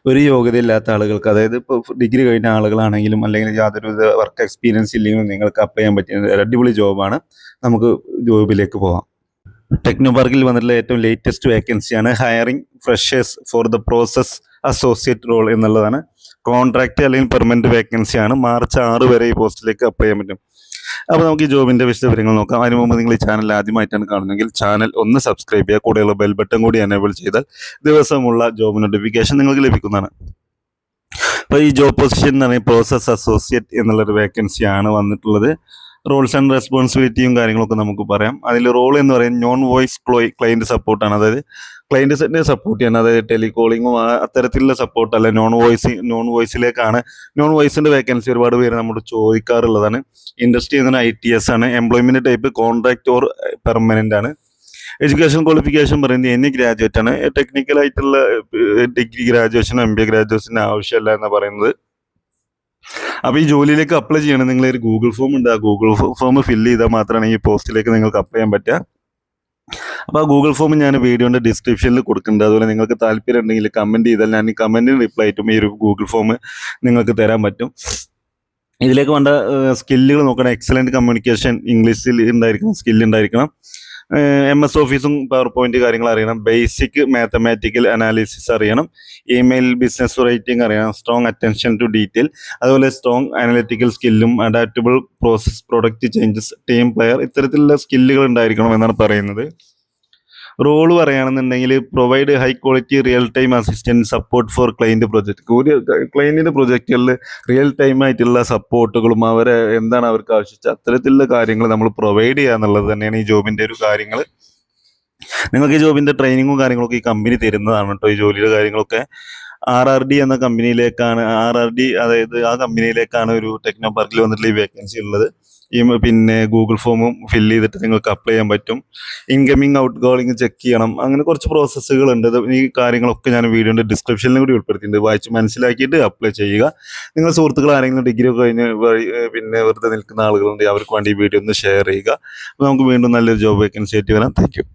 ഒരു യോഗ്യതയില്ലാത്ത ആളുകൾക്ക്, അതായത് ഇപ്പോൾ ഡിഗ്രി കഴിഞ്ഞ ആളുകളാണെങ്കിലും അല്ലെങ്കിൽ യാതൊരുവിധ വർക്ക് എക്സ്പീരിയൻസ് ഇല്ലെങ്കിലും നിങ്ങൾക്ക് അപ്ലൈ ചെയ്യാൻ പറ്റിയ ഒരു അടിപൊളി ജോബാണ്. നമുക്ക് ജോബിലേക്ക് പോകാം. ടെക്നോ പാർക്കിൽ വന്നിട്ടുള്ള ഏറ്റവും ലേറ്റസ്റ്റ് വേക്കൻസിയാണ് hiring freshers for the process associate role എന്നുള്ളതാണ്. കോൺട്രാക്റ്റ് അല്ലെങ്കിൽ പെർമനന്റ് വേക്കൻസിയാണ്. മാർച്ച് 6 വരെ ഈ പോസ്റ്റിലേക്ക് അപ്ലൈ ചെയ്യാൻ പറ്റും. അപ്പോൾ നമുക്ക് ഈ ജോബിൻ്റെ വിശദവിവരങ്ങൾ നോക്കാം. അതിന് മുമ്പ് നിങ്ങൾ ഈ ചാനൽ ആദ്യമായിട്ടാണ് കാണുന്നതെങ്കിൽ ചാനൽ ഒന്ന് സബ്സ്ക്രൈബ് ചെയ്യുക. കൂടെയുള്ള ബെൽ ബട്ടൺ കൂടി എനേബിൾ ചെയ്താൽ ദിവസമുള്ള ജോബ് നോട്ടിഫിക്കേഷൻ നിങ്ങൾക്ക് ലഭിക്കുന്നതാണ്. അപ്പോൾ ഈ ജോബ് പൊസിഷൻ എന്ന് പറയുന്നത് പ്രോസസ് അസോസിയേറ്റ് എന്നുള്ളൊരു വേക്കൻസിയാണ് വന്നിട്ടുള്ളത്. റോൾസ് ആൻഡ് റെസ്പോൺസിബിലിറ്റിയും കാര്യങ്ങളൊക്കെ നമുക്ക് പറയാം. അതിൽ റോൾ എന്ന് പറയുന്നത് നോൺ വോയിസ് ക്ലയൻറ്റ് സപ്പോർട്ടാണ്. അതായത് ക്ലയൻറ്റിനെ സപ്പോർട്ട് ചെയ്യണം. അതായത് ടെലികോളിങ്ങും അത്തരത്തിലുള്ള സപ്പോർട്ടല്ല, നോൺ വോയിസിലേക്കാണ്. നോൺ വോയിസിൻ്റെ വേക്കൻസി ഒരുപാട് പേര് നമ്മോട് ചോദിക്കാറുള്ളതാണ്. ഇൻഡസ്ട്രി എന്നത് ITS ആണ്. Employment type contract or permanent ആണ്. എഡ്യൂക്കേഷൻ ക്വാളിഫിക്കേഷൻ പറയുന്നത് എനി ഗ്രാജുവേറ്റ് ആണ്. ടെക്നിക്കലായിട്ടുള്ള ഡിഗ്രി ഗ്രാജുവേഷനോ MBA ഗ്രാജുവേഷനോ ആവശ്യമില്ല എന്നാണ് പറയുന്നത്. അപ്പോൾ ഈ ജോലിയിലേക്ക് അപ്ലൈ ചെയ്യണം. നിങ്ങളൊരു ഗൂഗിൾ ഫോം ഉണ്ട്. ആ ഗൂഗിൾ ഫോം ഫില്ല് ചെയ്താൽ മാത്രമാണ് ഈ പോസ്റ്റിലേക്ക് നിങ്ങൾക്ക് അപ്ലൈ ചെയ്യാൻ പറ്റുക. അപ്പോൾ ആ ഗൂഗിൾ ഫോം ഞാൻ വീഡിയോൻ്റെ ഡിസ്ക്രിപ്ഷനിൽ കൊടുക്കുന്നുണ്ട്. അതുപോലെ നിങ്ങൾക്ക് താല്പര്യം ഉണ്ടെങ്കിൽ കമൻറ്റ് ചെയ്താൽ ഞാൻ ഈ കമൻറ്റിന് റിപ്ലൈ ആയിട്ടും ഈ ഒരു ഗൂഗിൾ ഫോം നിങ്ങൾക്ക് തരാൻ പറ്റും. ഇതിലേക്ക് വേണ്ട സ്കില്ലുകൾ നോക്കണം. എക്സലൻറ്റ് കമ്മ്യൂണിക്കേഷൻ, ഇംഗ്ലീഷിൽ ഉണ്ടായിരിക്കണം, സ്കില്ല് ഉണ്ടായിരിക്കണം. MS ഓഫീസും പവർ പോയിന്റ് കാര്യങ്ങൾ അറിയണം. ബേസിക് മാത്തമാറ്റിക്കൽ അനാലിസിസ് അറിയണം. ഇമെയിൽ ബിസിനസ് റൈറ്റിംഗ് അറിയണം. സ്ട്രോങ് അറ്റൻഷൻ ടു ഡീറ്റെയിൽ, അതുപോലെ സ്ട്രോങ് അനലിറ്റിക്കൽ സ്കില്ലും adaptable process, product changes, team player, ഇത്തരത്തിലുള്ള സ്കില്ലുകൾ ഉണ്ടായിരിക്കണം എന്നാണ് പറയുന്നത്. റോള് പറയുകയാണെന്നുണ്ടെങ്കിൽ provide high quality real time assistant support for client project. ഒരു ക്ലയൻറ്റിൻ്റെ പ്രൊജക്റ്റുകളിൽ റിയൽ ടൈം ആയിട്ടുള്ള സപ്പോർട്ടുകളും അവരെ എന്താണ് അവർക്ക് ആവശ്യിച്ച അത്തരത്തിലുള്ള കാര്യങ്ങൾ നമ്മൾ പ്രൊവൈഡ് ചെയ്യുക എന്നുള്ളത് തന്നെയാണ് ഈ ജോബിൻ്റെ ഒരു കാര്യങ്ങൾ. നിങ്ങൾക്ക് ഈ ജോബിൻ്റെ ട്രെയിനിങ്ങും കാര്യങ്ങളൊക്കെ ഈ കമ്പനി തരുന്നതാണ് കേട്ടോ. ഈ ജോലിയുടെ കാര്യങ്ങളൊക്കെ RRD എന്ന കമ്പനിയിലേക്കാണ്. അതായത് ആ കമ്പനിയിലേക്കാണ് ഒരു ടെക്നോ പാർക്കിൽ വന്നിട്ടുള്ള ഈ വേക്കൻസി ഉള്ളത്. പിന്നെ ഗൂഗിൾ ഫോമും ഫില്ല് ചെയ്തിട്ട് നിങ്ങൾക്ക് അപ്ലൈ ചെയ്യാൻ പറ്റും. ഇൻകമിങ് ഔട്ട് ഗോയിങ് ചെക്ക് ചെയ്യണം. അങ്ങനെ കുറച്ച് പ്രോസസ്സുകളുണ്ട്. ഈ കാര്യങ്ങളൊക്കെ ഞാൻ വീഡിയോൻ്റെ ഡിസ്ക്രിപ്ഷനിലും കൂടി ഉൾപ്പെടുത്തിയിട്ടുണ്ട്. വായിച്ച് മനസ്സിലാക്കിയിട്ട് അപ്ലൈ ചെയ്യുക. നിങ്ങൾ സുഹൃത്തുക്കൾ ആരെങ്കിലും ഡിഗ്രി ഒക്കെ കഴിഞ്ഞ് പിന്നെ വെറുതെ നിൽക്കുന്ന ആളുകളുണ്ട്, അവർക്ക് വേണ്ടി ഈ വീഡിയോ ഒന്ന് ഷെയർ ചെയ്യുക. അപ്പോൾ നമുക്ക് വീണ്ടും നല്ലൊരു ജോബ് വേക്കൻസി ആയിട്ട് വരാം. Thank you.